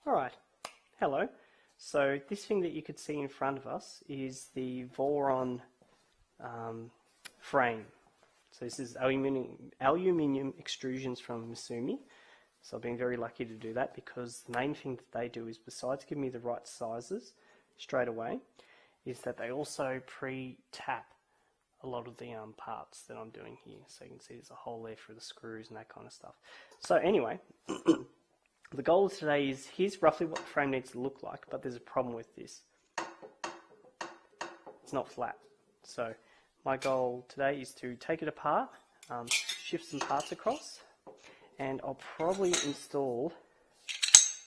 Alright, hello. So this thing that you could see in front of us is the Voron frame. So this is aluminium extrusions from Misumi. So I've been very lucky to do that because the main thing that they do is, besides giving me the right sizes straight away, is that they also pre-tap a lot of the parts that I'm doing here. So you can see there's a hole there for the screws and that kind of stuff. So anyway, the goal of today is, here's roughly what the frame needs to look like, but there's a problem with this. It's not flat. So my goal today is to take it apart, shift some parts across, and I'll probably install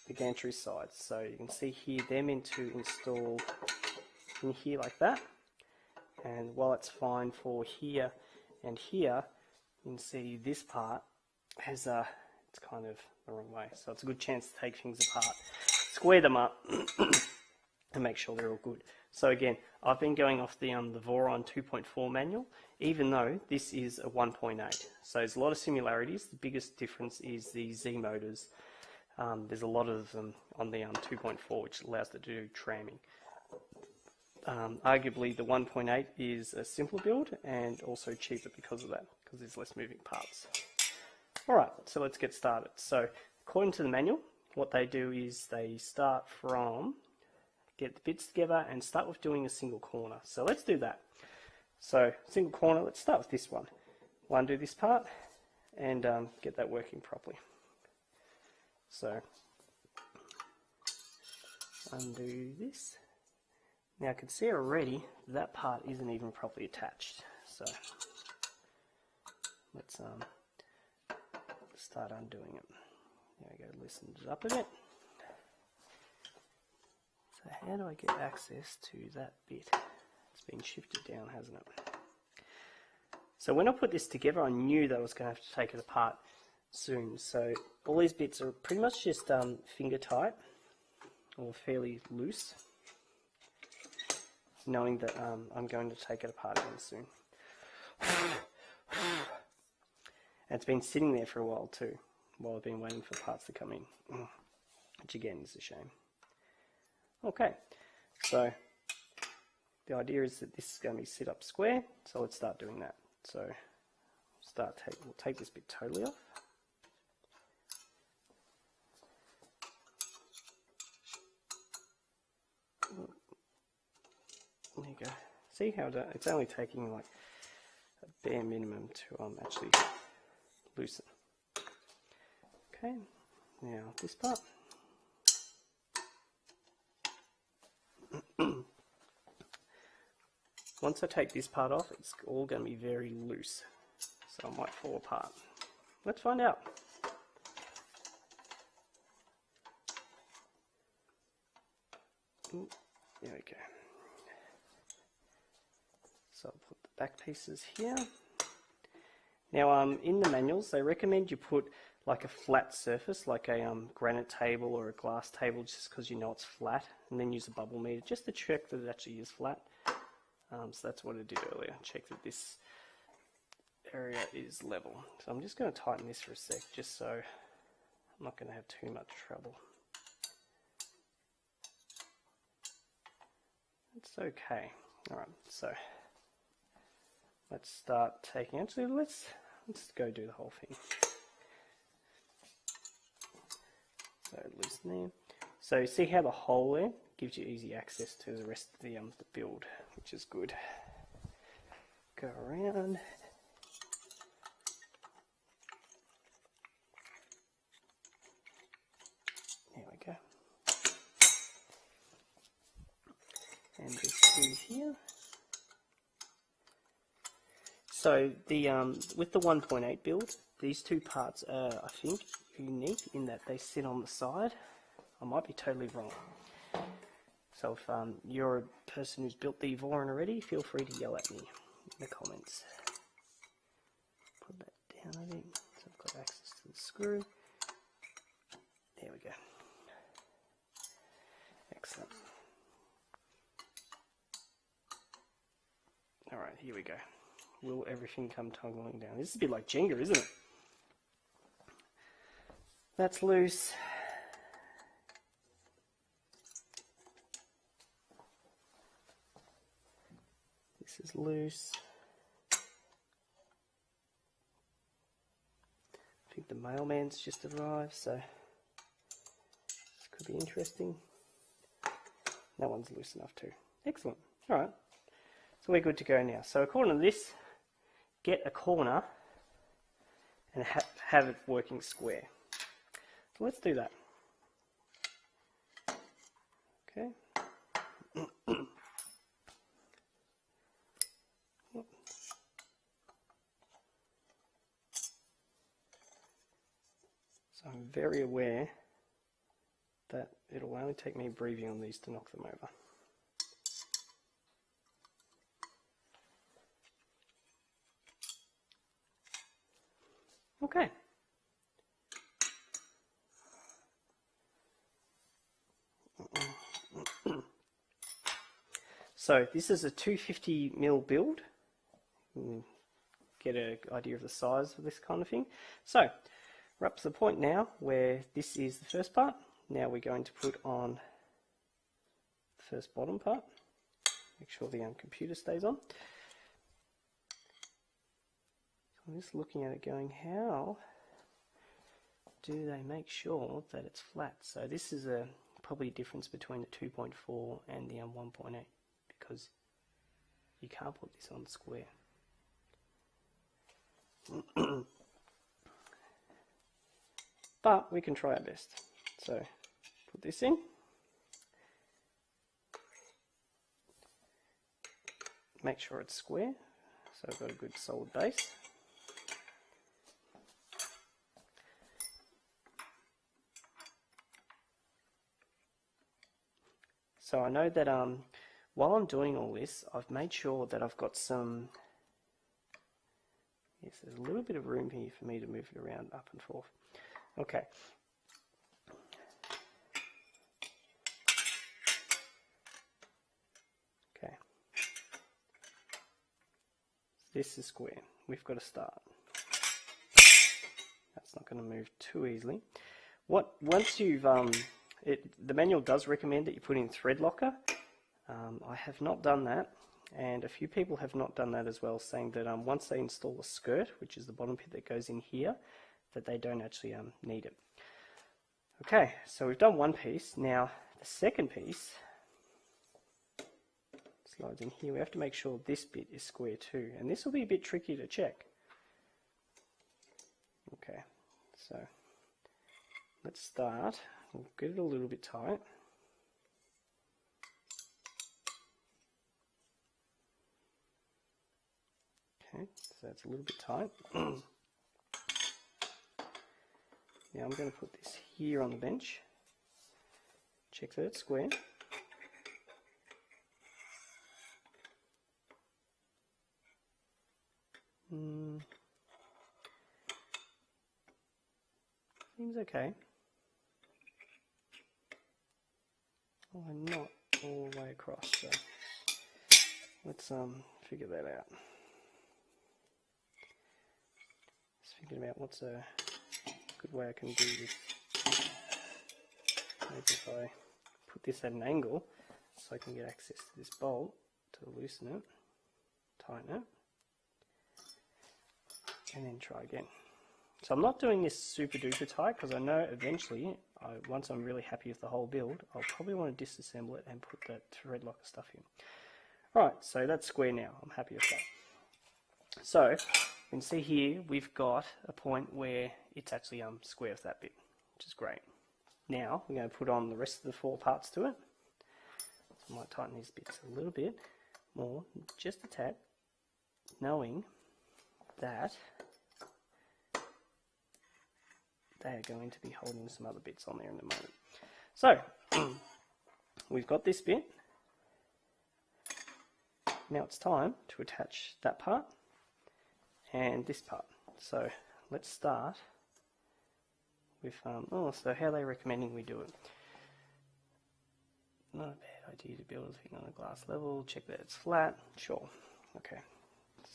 the gantry sides. So you can see here, they're meant to install in here like that. And while it's fine for here and here, you can see this part has it's kind of the wrong way. So it's a good chance to take things apart, square them up, and make sure they're all good. So again, I've been going off the Voron 2.4 manual, even though this is a 1.8. So there's a lot of similarities. The biggest difference is the Z motors. There's a lot of them on the 2.4, which allows it to do tramming. Arguably the 1.8 is a simpler build and also cheaper because of that, because there's less moving parts. Alright, so let's get started. So according to the manual, what they do is they start from, get the bits together and start with doing a single corner. So let's do that. So single corner, let's start with this one. We'll undo this part and get that working properly. So undo this. Now I can see already that part isn't even properly attached. So let's start undoing it. There we go, loosen it up a bit. So how do I get access to that bit? It's been shifted down, hasn't it? So when I put this together, I knew that I was going to have to take it apart soon. So all these bits are pretty much just finger tight or fairly loose, knowing that I'm going to take it apart again soon. And it's been sitting there for a while too, while I've been waiting for parts to come in, which again is a shame. Okay, so the idea is that this is going to be sit up square, so let's start doing that. So we'll take this bit totally off. There you go. See how it's only taking like a bare minimum to actually loosen. Okay, now this part. Once I take this part off, it's all going to be very loose, so it might fall apart. Let's find out. There we go. So I'll put the back pieces here. Now in the manuals they recommend you put like a flat surface, like a granite table or a glass table, just because you know it's flat, and then use a bubble meter just to check that it actually is flat. So that's what I did earlier, check that this area is level. So I'm just going to tighten this for a sec, just so I'm not going to have too much trouble. It's okay. Alright, so let's start taking, actually let's go do the whole thing. So loosen there. So see how the hole there gives you easy access to the rest of the build, which is good. Go around. There we go. And this through here. So the with the 1.8 build, these two parts are, I think, unique in that they sit on the side. I might be totally wrong. So if you're a person who's built the Voron already, feel free to yell at me in the comments. Put that down a bit so I've got access to the screw. There we go. Excellent. Alright, here we go. Will everything come tumbling down? This is a bit like Jenga, isn't it? That's loose. This is loose. I think the mailman's just arrived, so this could be interesting. That one's loose enough too. Excellent. Alright, so we're good to go now. So according to this, get a corner and have it working square. So let's do that. Okay. So I'm very aware that it'll only take me breathing on these to knock them over. Okay. So this is a 250mm build. Get an idea of the size of this kind of thing. So we're up to the point now where this is the first part. Now we're going to put on the first bottom part. Make sure the computer stays on. So I'm just looking at it going, how do they make sure that it's flat? So this is probably a difference between the 2.4 and the 1.8, because you can't put this on square. But we can try our best. So put this in. Make sure it's square, so I've got a good solid base. So I know that while I'm doing all this, I've made sure that I've got some, yes, there's a little bit of room here for me to move it around up and forth. Okay. Okay. This is square. We've got to start. That's not going to move too easily. Once you've the manual does recommend that you put in thread locker. I have not done that, and a few people have not done that as well, saying that once they install the skirt, which is the bottom bit that goes in here, that they don't actually need it. Okay, so we've done one piece. Now the second piece slides in here. We have to make sure this bit is square too, and this will be a bit tricky to check. Okay, so let's start. We'll get it a little bit tight. Okay, so it's a little bit tight. Now I'm going to put this here on the bench. Check that it's square. Seems okay. Oh, I'm not all the way across, so let's figure that out. Just thinking about what's a good way I can do this. Maybe if I put this at an angle so I can get access to this bolt to loosen it, tighten it, and then try again. So I'm not doing this super duper tight because I know eventually, once I'm really happy with the whole build, I'll probably want to disassemble it and put that thread locker stuff in. Alright, so that's square now. I'm happy with that. So you can see here we've got a point where it's actually square with that bit, which is great. Now we're going to put on the rest of the four parts to it. So I might tighten these bits a little bit more, just a tad, knowing that they are going to be holding some other bits on there in a moment. So we've got this bit. Now it's time to attach that part and this part. So let's start with, so how they're recommending we do it. Not a bad idea to build a thing on a glass level. Check that it's flat. Sure. Okay.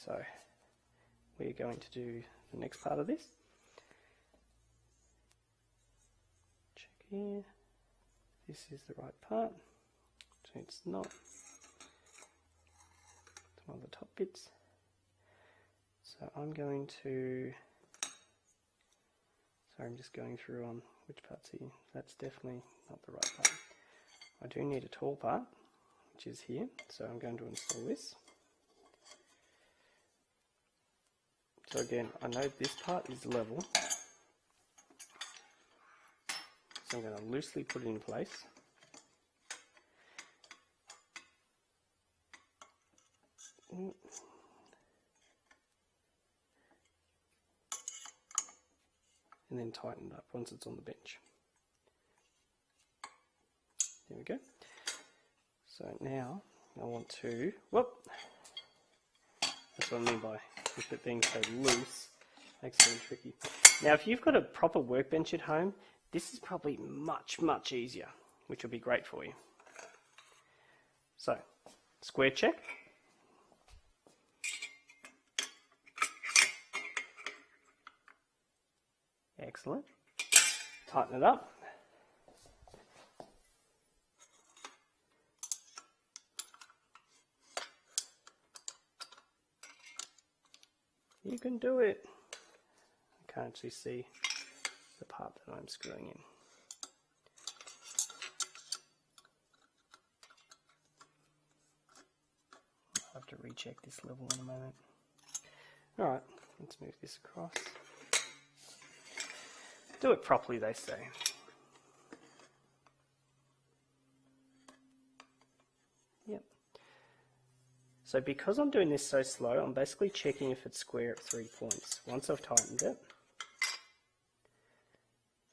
So we're going to do the next part of this. Check here. This is the right part. So it's not. some of the top bits. So I'm going to, sorry, I'm just going through on which part's here. That's definitely not the right part. I do need a tall part, which is here, so I'm going to install this. So again, I know this part is level, so I'm going to loosely put it in place. And then tighten it up once it's on the bench. There we go. So now I want to, whoop, that's what I mean by with it being so loose, makes it tricky. Now if you've got a proper workbench at home, this is probably much easier, which will be great for you. So, square check. Excellent. Tighten it up. You can do it. I can't actually see the part that I'm screwing in. I'll have to recheck this level in a moment. Alright, let's move this across. Do it properly, they say. Yep. So because I'm doing this so slow, I'm basically checking if it's square at 3 points. Once I've tightened it,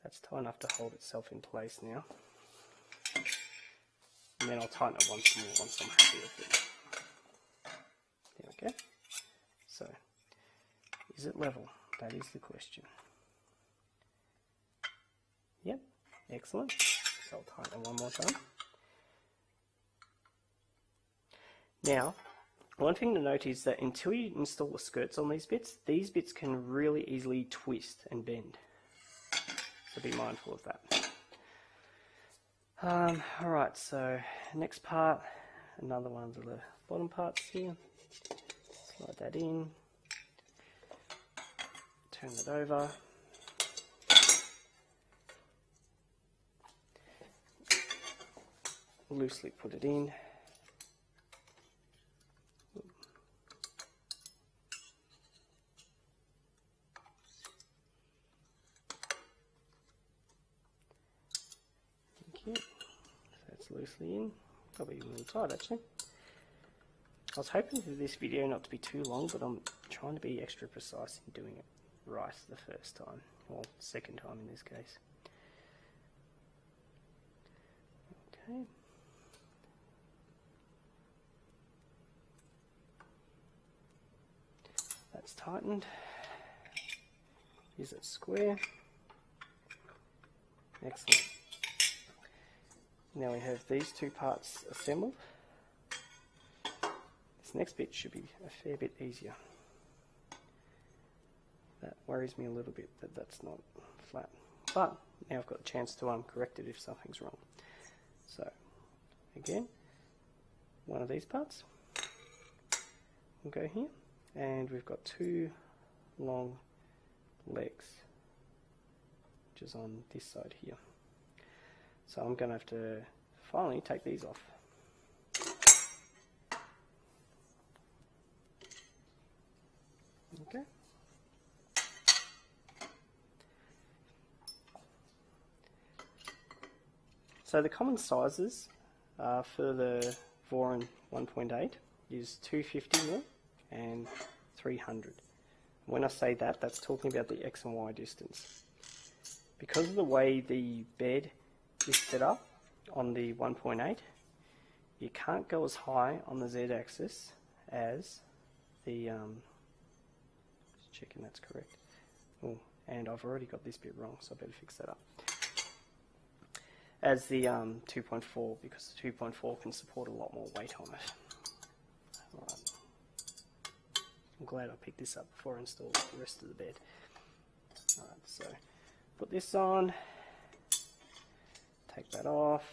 that's tight enough to hold itself in place now. And then I'll tighten it once more once I'm happy with it. There we go. So, is it level? That is the question. Yep, excellent. So I'll tighten it one more time. Now, one thing to note is that until you install the skirts on these bits can really easily twist and bend. So be mindful of that. Alright, so next part, another one of the bottom parts here. Slide that in. Turn it over. Loosely put it in. Thank you. So it's loosely in. Probably even a little tight actually. I was hoping for this video not to be too long, but I'm trying to be extra precise in doing it right the first time, or second time in this case. Okay. That's tightened. Is it square? Excellent. Now we have these two parts assembled. This next bit should be a fair bit easier. That worries me a little bit that that's not flat. But now I've got a chance to correct it if something's wrong. So again, one of these parts will go here. And we've got two long legs, which is on this side here. So I'm going to have to finally take these off. Okay. So the common sizes for the Voron 1.8 is 250mm and 300. When I say that, that's talking about the X and Y distance. Because of the way the bed is set up on the 1.8, you can't go as high on the Z-axis as the, just checking that's correct. Oh, and I've already got this bit wrong, so I better fix that up. As the 2.4, because the 2.4 can support a lot more weight on it. Alright. I'm glad I picked this up before I installed the rest of the bed. Alright, so put this on, take that off.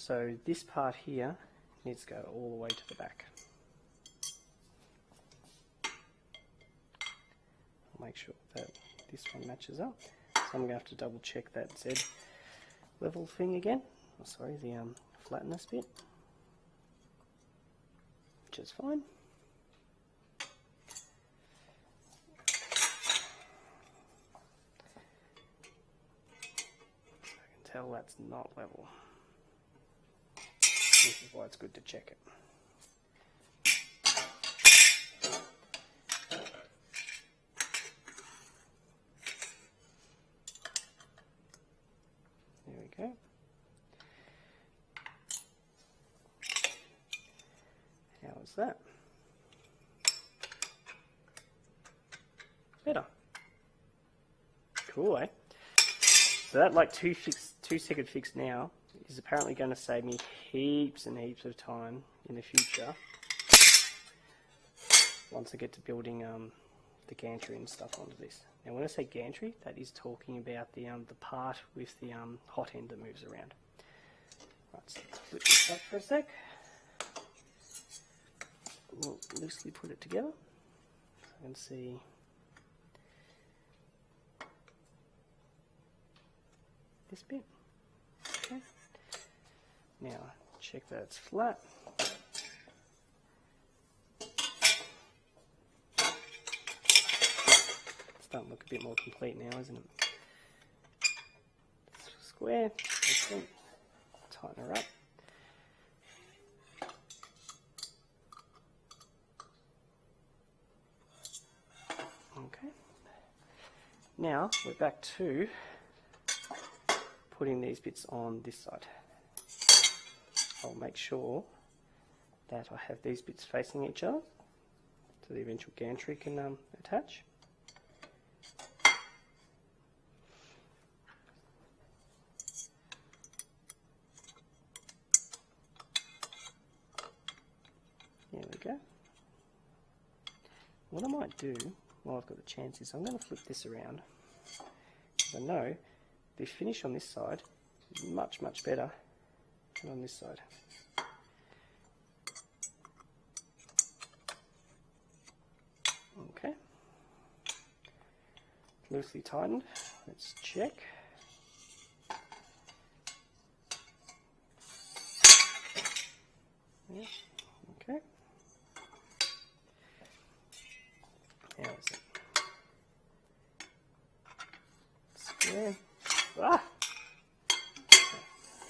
So this part here needs to go all the way to the back. I'll make sure that this one matches up. So I'm going to have to double check that Z level thing again. Oh, sorry, the flatness bit, which is fine. Tell that's not level. This is why it's good to check it. There we go. How is that? Better. Cool, eh? So that like 2-second fix now is apparently going to save me heaps and heaps of time in the future once I get to building the gantry and stuff onto this. Now when I say gantry, that is talking about the part with the hot end that moves around. Right, so let's flip this up for a sec. We'll loosely put it together so I can see. This bit. Okay. Now check that it's flat. It's starting to look a bit more complete now, isn't it? Square. Excellent. Tighten her up. Okay. Now we're back to putting these bits on this side. I'll make sure that I have these bits facing each other so the eventual gantry can attach. There we go. What I might do while I've got the chance is I'm going to flip this around, because I know the finish on this side is much, much better than on this side. Okay. Loosely tightened. Let's check. Yeah. Okay. How is it? Square. Ah!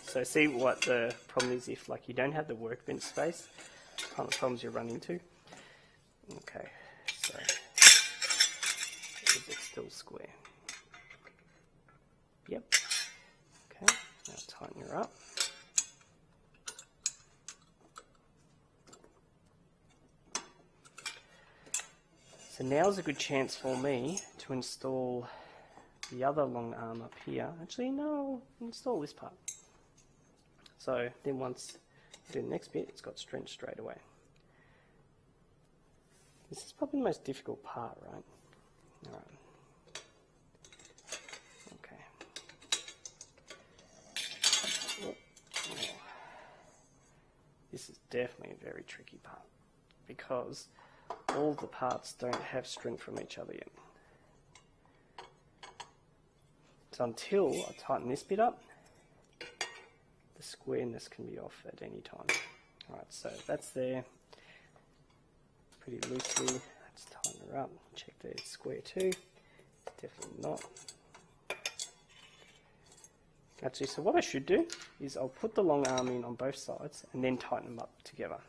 So see what the problem is if like you don't have the workbench space, kind of problems you run into. Okay, so is it still square? Yep. Okay, now tighten her up. So now's a good chance for me to install the other long arm up here. Actually, no, I'll install this part. So then once I do the next bit, it's got strength straight away. This is probably the most difficult part, right? All right. Okay. Oh. This is definitely a very tricky part because all the parts don't have strength from each other yet. So until I tighten this bit up, the squareness can be off at any time. Alright, so that's there. Pretty loosely. Let's tighten her up. Check that it's square too. It's definitely not. Actually, so what I should do is I'll put the long arm in on both sides and then tighten them up together.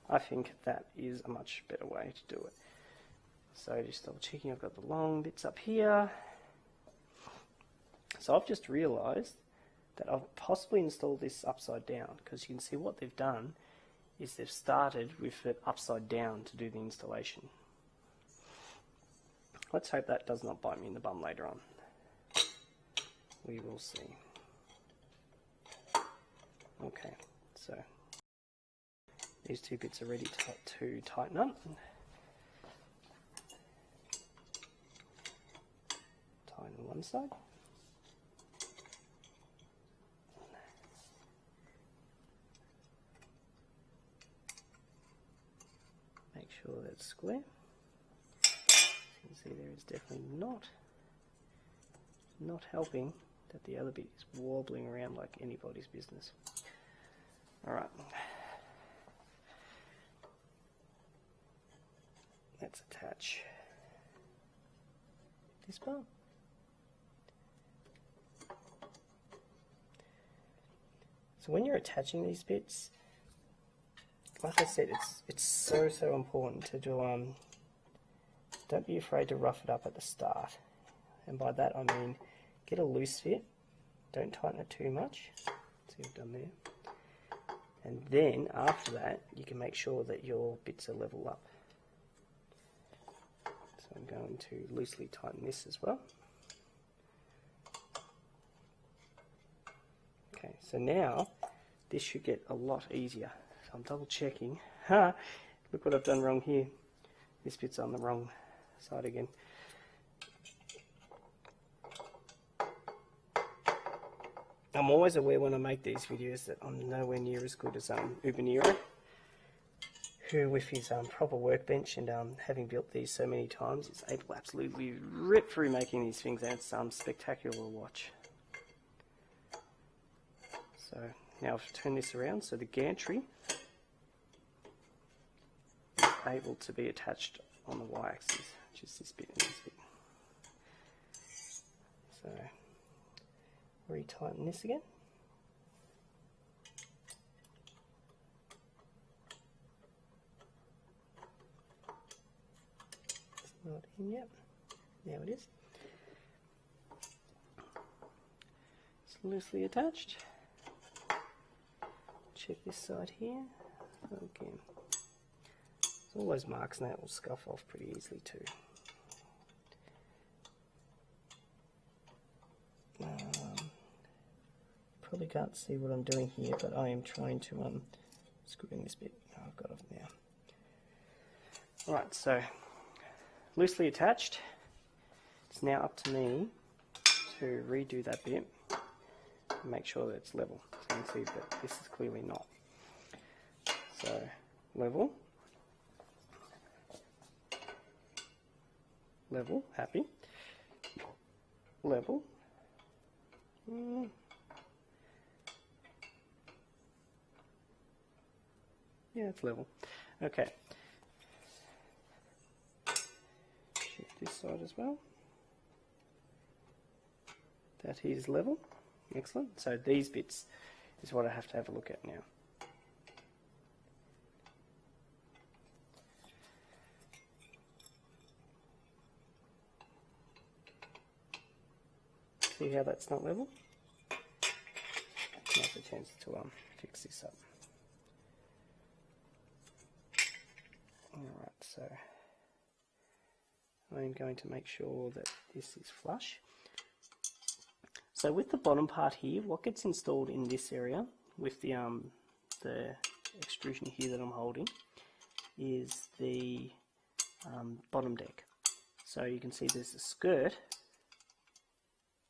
I think that is a much better way to do it. So just double checking, I've got the long bits up here. So I've just realised that I've possibly installed this upside down, because you can see what they've done is they've started with it upside down to do the installation. Let's hope that does not bite me in the bum later on. We will see. Okay, so these two bits are ready to tighten up. Tighten one side. sure that's square. As you can see, there is definitely not helping that the other bit is wobbling around like anybody's business. Alright, let's attach this part. So when you're attaching these bits, like I said, it's so important to do, don't be afraid to rough it up at the start. And by that I mean, get a loose fit, don't tighten it too much. See what I've done there. And then after that, you can make sure that your bits are level up. So I'm going to loosely tighten this as well. Okay, so now this should get a lot easier. So I'm double checking. Ha! Look what I've done wrong here. This bit's on the wrong side again. I'm always aware when I make these videos that I'm nowhere near as good as Ubanero, who with his proper workbench and having built these so many times, is able to absolutely rip through making these things, and it's spectacular to watch. So now I've turned this around so the gantry is able to be attached on the y-axis, which is this bit and this bit. So retighten this again. It's not in yet. Now it is. It's loosely attached. Check this side here. Again, all those marks and that will scuff off pretty easily too. Probably can't see what I'm doing here, but I am trying to screw in this bit. Oh, I've got it now. Alright, so loosely attached. It's now up to me to redo that bit and make sure that it's level. So you can see that this is clearly not. So level, level, happy, level. Yeah, it's level. Okay. Check this side as well. That is level. Excellent. So these bits is what I have to have a look at now. See how that's not level? Now's the chance to fix this up. Alright, so I'm going to make sure that this is flush. So with the bottom part here, what gets installed in this area with the extrusion here that I'm holding is the bottom deck. So you can see there's a skirt.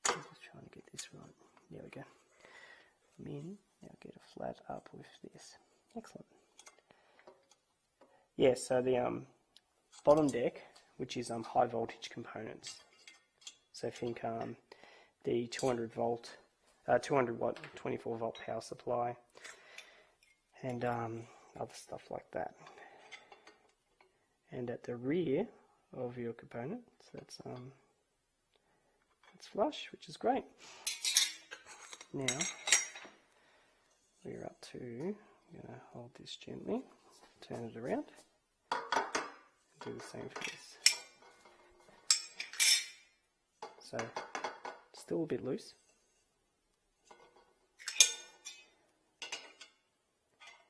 I'm just trying to get this right. There we go. I'm in. Now get a flat up with this. Excellent. Yeah, so the bottom deck, which is high voltage components. So think the 200 watt 24 volt power supply and other stuff like that. And at the rear of your component, so that's flush, which is great. Now we're up to, I'm going to hold this gently, turn it around, and do the same for this. So still a bit loose.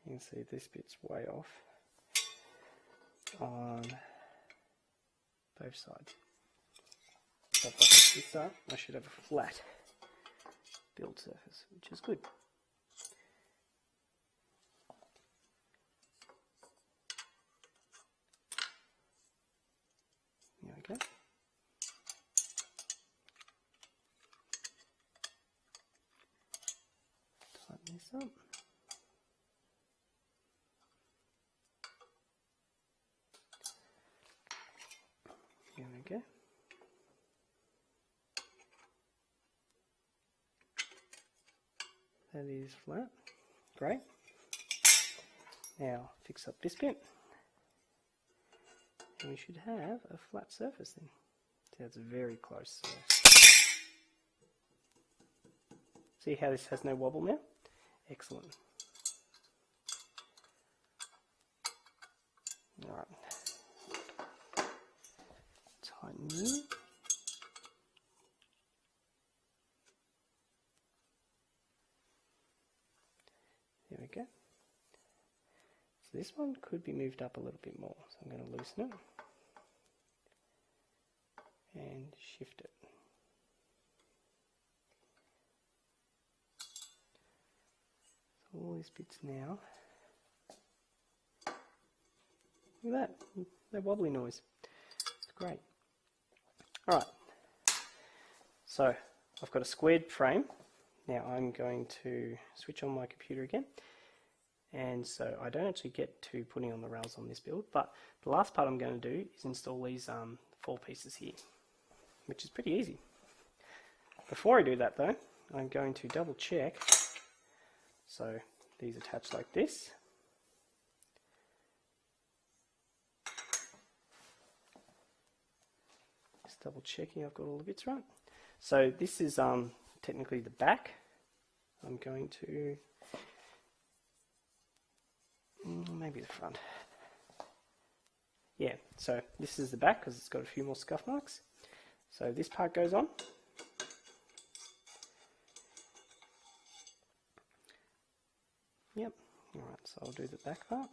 You can see this bit's way off on both sides. So if I fix this up, I should have a flat build surface, which is good. There we go. Tighten this up. That is flat. Great. Now fix up this bit. And we should have a flat surface then. See, that's very close. See how this has no wobble now? Excellent. Alright. Tighten you. There we go. So this one could be moved up a little bit more. So I'm going to loosen it and shift it. So all these bits now. Look at that, that wobbly noise. It's great. Alright, so I've got a squared frame. Now I'm going to switch on my computer again. And so I don't actually get to putting on the rails on this build, but the last part I'm going to do is install these 4 pieces here, which is pretty easy. Before I do that though, I'm going to double check. So these attach like this. Just double checking I've got all the bits right. So this is technically the back. I'm going to maybe the front. Yeah, so this is the back because it's got a few more scuff marks. So this part goes on. Yep, alright, so I'll do the back part.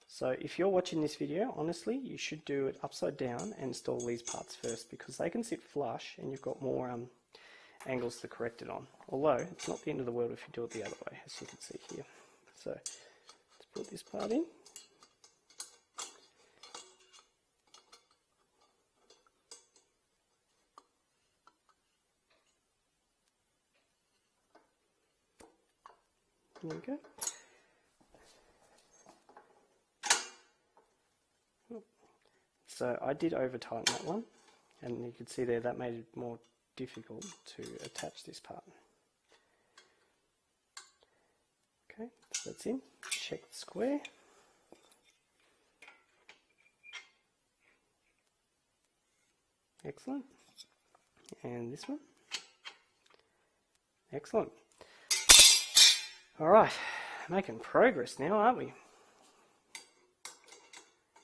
So if you're watching this video, honestly, you should do it upside down and install these parts first because they can sit flush and you've got more angles to correct it on. Although, it's not the end of the world if you do it the other way, as you can see here. So, let's put this part in. There we go. So I did over tighten that one, and you can see there that made it more difficult to attach this part. Okay, so that's in. Check the square. Excellent. And this one. Excellent. Alright, making progress now, aren't we?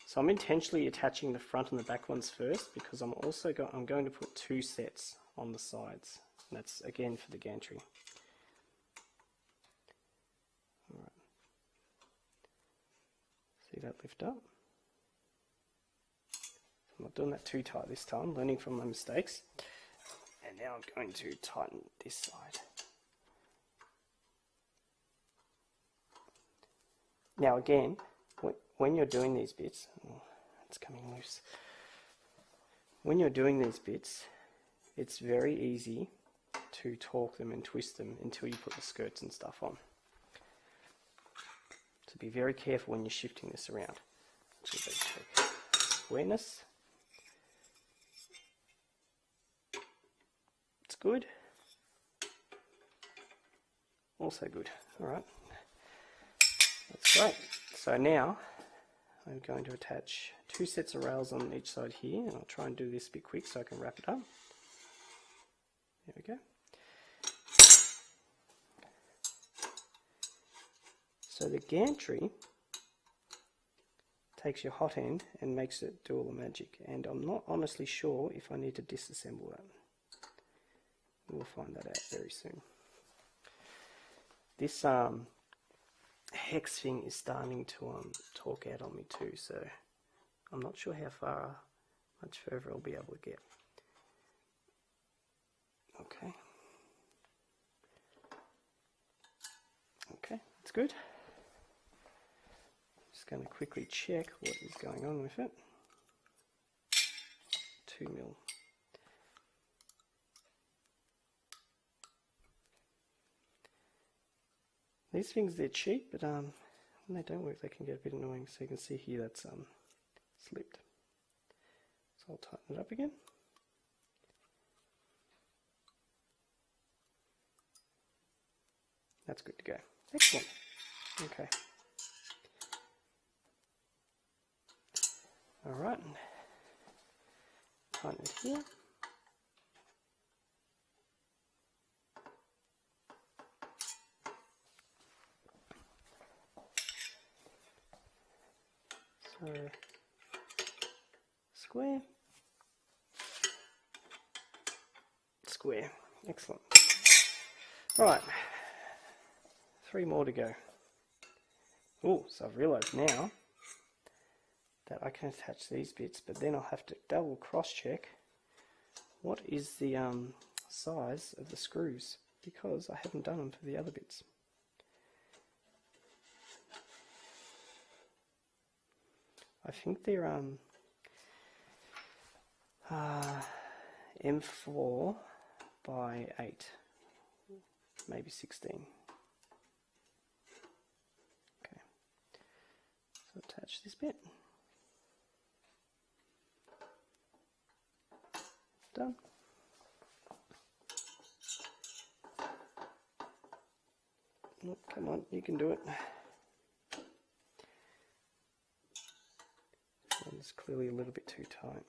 So I'm intentionally attaching the front and the back ones first because I'm going to put 2 sets on the sides. And that's again for the gantry. Alright. See that lift up? I'm not doing that too tight this time, learning from my mistakes. And now I'm going to tighten this side. Now again, when you're doing these bits, oh, it's coming loose. When you're doing these bits, it's very easy to torque them and twist them until you put the skirts and stuff on. So be very careful when you're shifting this around. Check squareness. It's good. Also good. Alright. That's great. So now I'm going to attach 2 sets of rails on each side here, and I'll try and do this a bit quick so I can wrap it up. There we go. So the gantry takes your hot end and makes it do all the magic, and I'm not honestly sure if I need to disassemble that. We'll find that out very soon. This hex thing is starting to torque out on me too, so I'm not sure how much further I'll be able to get. Okay. Okay, that's good. Just going to quickly check what is going on with it. 2 mil. These things, they're cheap, but when they don't work, they can get a bit annoying. So you can see here that's slipped. So I'll tighten it up again. That's good to go. Excellent. Okay. Alright. Tighten it here. So, square. Square. Excellent. Right. 3 more to go. Oh, so I've realised now that I can attach these bits, but then I'll have to double cross check what is the size of the screws, because I haven't done them for the other bits. I think they're M4 by 8, maybe 16. Okay, so attach this bit. Done. Oh, come on, you can do it. It's clearly a little bit too tight.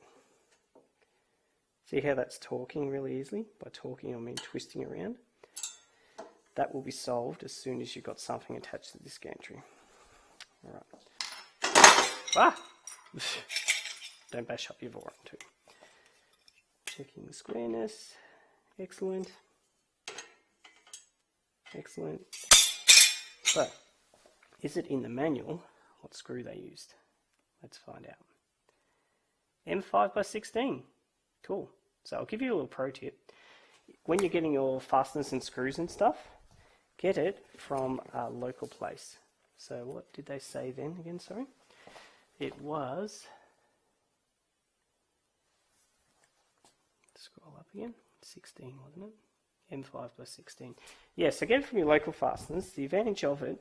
See how that's torquing really easily? By torquing I mean twisting around. That will be solved as soon as you've got something attached to this gantry. Alright. Ah! Don't bash up your Voron too. Checking the squareness. Excellent. Excellent. So, is it in the manual what screw they used? Let's find out. M5 by 16. Cool. So I'll give you a little pro tip. When you're getting your fasteners and screws and stuff, get it from a local place. So what did they say then again, sorry? It was, scroll up again, 16 wasn't it? M5 by 16. Yeah, so get it from your local fasteners. The advantage of it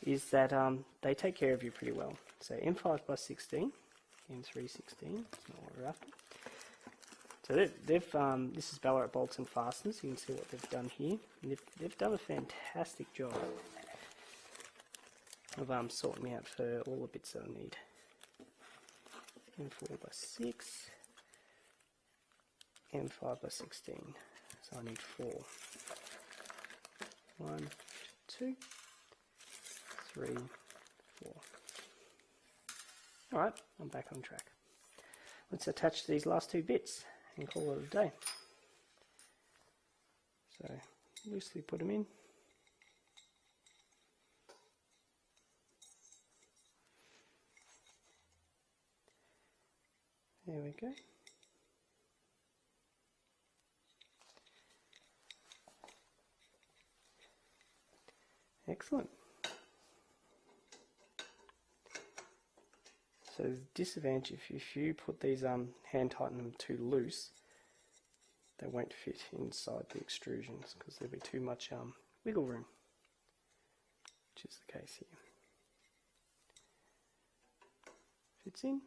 is that they take care of you pretty well. So M5 by 16, M3 16, that's not what we're after. So this is Ballarat Bolts and Fasteners. You can see what they've done here. And they've done a fantastic job of sorting me out for all the bits that I need. M4 by 6, M5 by 16. So I need 4. 1, 2, 3, 4. Alright, I'm back on track. Let's attach these last 2 bits and call it a day. So, loosely put them in. There we go. Excellent. So the disadvantage, if you put these hand tighten them too loose, they won't fit inside the extrusions because there'll be too much wiggle room, which is the case here. Fits in,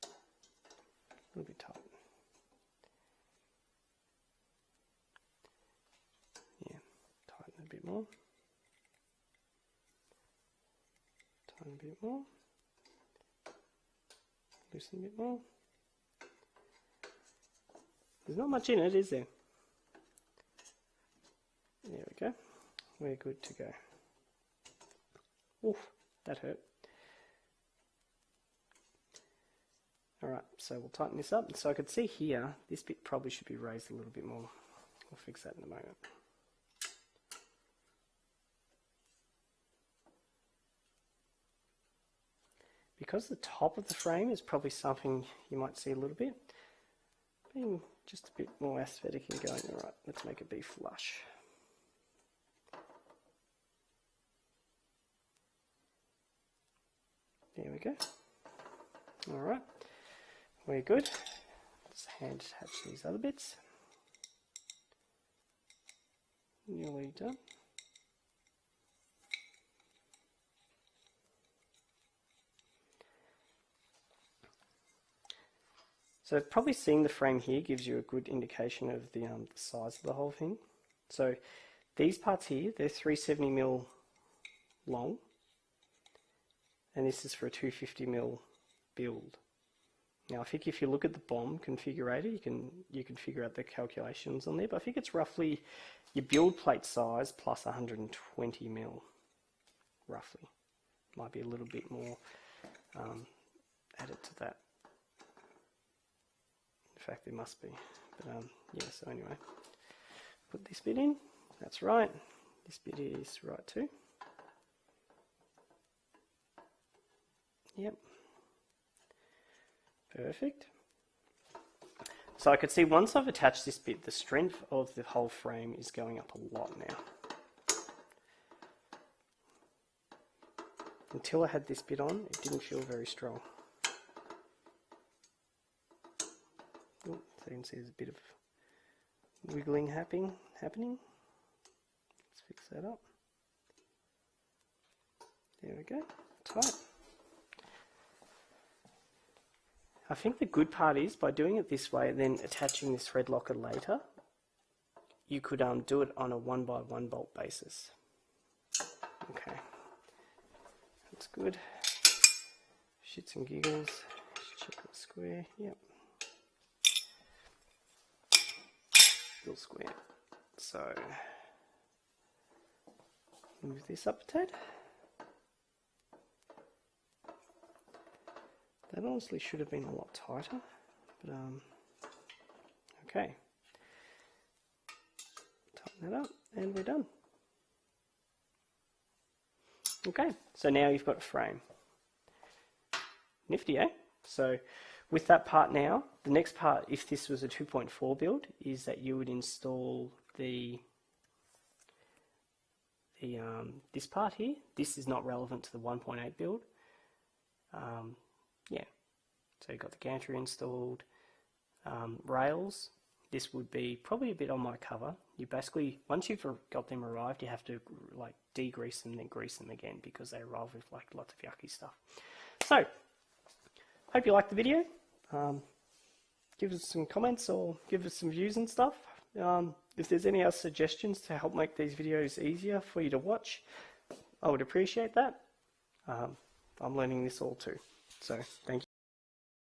a little bit tight. Yeah, tighten a bit more. Tighten a bit more. Loosen a bit more. There's not much in it, is there? There we go. We're good to go. Oof, that hurt. Alright, so we'll tighten this up. So I could see here, this bit probably should be raised a little bit more. We'll fix that in a moment. Because the top of the frame is probably something you might see a little bit, being just a bit more aesthetic and going, alright, let's make it be flush. There we go. Alright, we're good. Let's hand attach these other bits. Nearly done. So probably seeing the frame here gives you a good indication of the size of the whole thing. So these parts here, they're 370mm long, and this is for a 250mm build. Now I think if you look at the BOM configurator, you can figure out the calculations on there, but I think it's roughly your build plate size plus 120mm, roughly. Might be a little bit more added to that. In fact, there must be. But yeah, so anyway, put this bit in. That's right. This bit is right too. Yep. Perfect. So I could see once I've attached this bit, the strength of the whole frame is going up a lot now. Until I had this bit on, it didn't feel very strong. Ooh, so you can see there's a bit of wiggling happening. Let's fix that up. There we go, tight. I think the good part is, by doing it this way and then attaching this thread locker later, you could do it on a 1x1 bolt basis. Okay, that's good. Shits and giggles. Check the square. Yep. Still square. So move this up a tad. That honestly should have been a lot tighter, but okay. Tighten that up, and we're done. Okay, so now you've got a frame. Nifty, eh? So with that part now, the next part, if this was a 2.4 build, is that you would install this part here. This is not relevant to the 1.8 build. Yeah, so you've got the gantry installed, rails. This would be probably a bit on my cover. You basically, once you've got them arrived, you have to like degrease them, then grease them again, because they arrive with like lots of yucky stuff. So, hope you liked the video. Give us some comments or give us some views and stuff. If there's any other suggestions to help make these videos easier for you to watch, I would appreciate that. I'm learning this all too. So, thank you.